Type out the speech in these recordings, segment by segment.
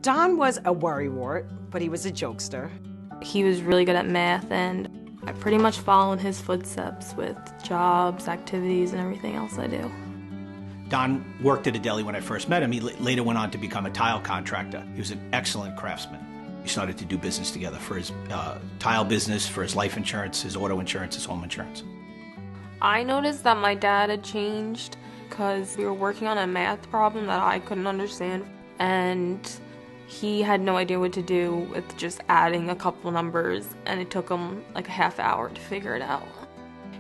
Don was a worrywart, but he was a jokester. He was really good at math, and I pretty much follow in his footsteps with jobs, activities, and everything else I do. Don worked at a deli when I first met him. He later went on to become a tile contractor. He was an excellent craftsman. We started to do business together for his tile business, for his life insurance, his auto insurance, his home insurance. I noticed that my dad had changed because we were working on a math problem that I couldn't understand, and he had no idea what to do with just adding a couple numbers, and it took him like a half hour to figure it out.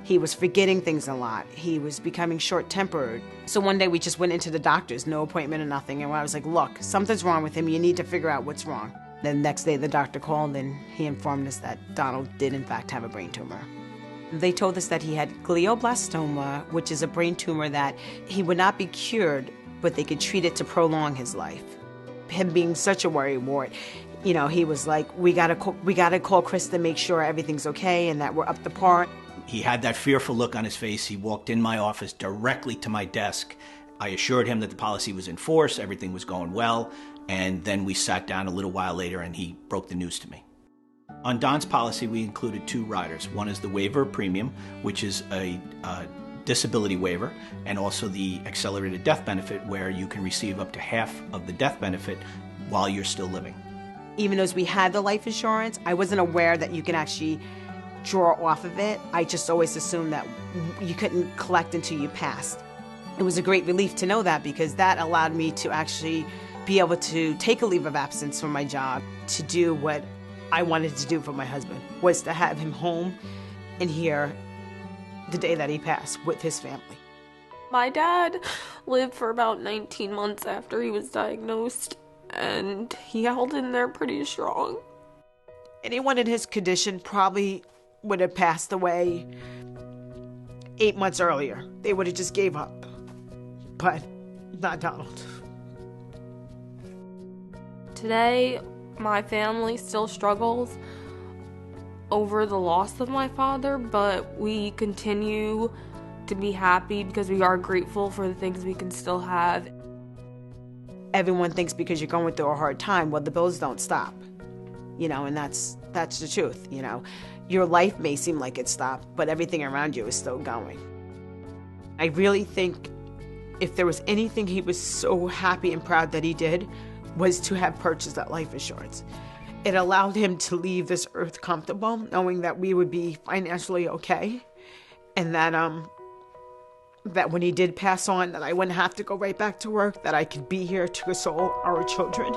He was forgetting things a lot. He was becoming short-tempered. So one day we just went into the doctor's, no appointment or nothing, and I was like, look, something's wrong with him. You need to figure out what's wrong. Then the next day the doctor called and he informed us that Donald did in fact have a brain tumor. They told us that he had glioblastoma, which is a brain tumor that he would not be cured, but they could treat it to prolong his life. Him being such a worrywart, you know, he was like, we gotta call Chris to make sure everything's okay and that we're up to par. He had that fearful look on his face. He walked in my office directly to my desk. I assured him that the policy was in force, everything was going well, and then we sat down a little while later and he broke the news to me. On Don's policy, we included two riders. One is the waiver of premium, which is a disability waiver, and also the accelerated death benefit, where you can receive up to half of the death benefit while you're still living. Even though we had the life insurance, I wasn't aware that you can actually draw off of it. I just always assumed that you couldn't collect until you passed. It was a great relief to know that, because that allowed me to actually be able to take a leave of absence from my job to do what I wanted to do for my husband, was to have him home and here the day that he passed with his family. My dad lived for about 19 months after he was diagnosed, and he held in there pretty strong. Anyone in his condition probably would have passed away 8 months earlier. They would have just gave up. But not Donald. Today, my family still struggles over the loss of my father, but we continue to be happy because we are grateful for the things we can still have. Everyone thinks because you're going through a hard time, well, the bills don't stop. You know, and that's the truth, you know. Your life may seem like it stopped, but everything around you is still going. I really think if there was anything he was so happy and proud that he did, was to have purchased that life insurance. It allowed him to leave this earth comfortable, knowing that we would be financially okay, and that that when he did pass on, that I wouldn't have to go right back to work, that I could be here to console our children.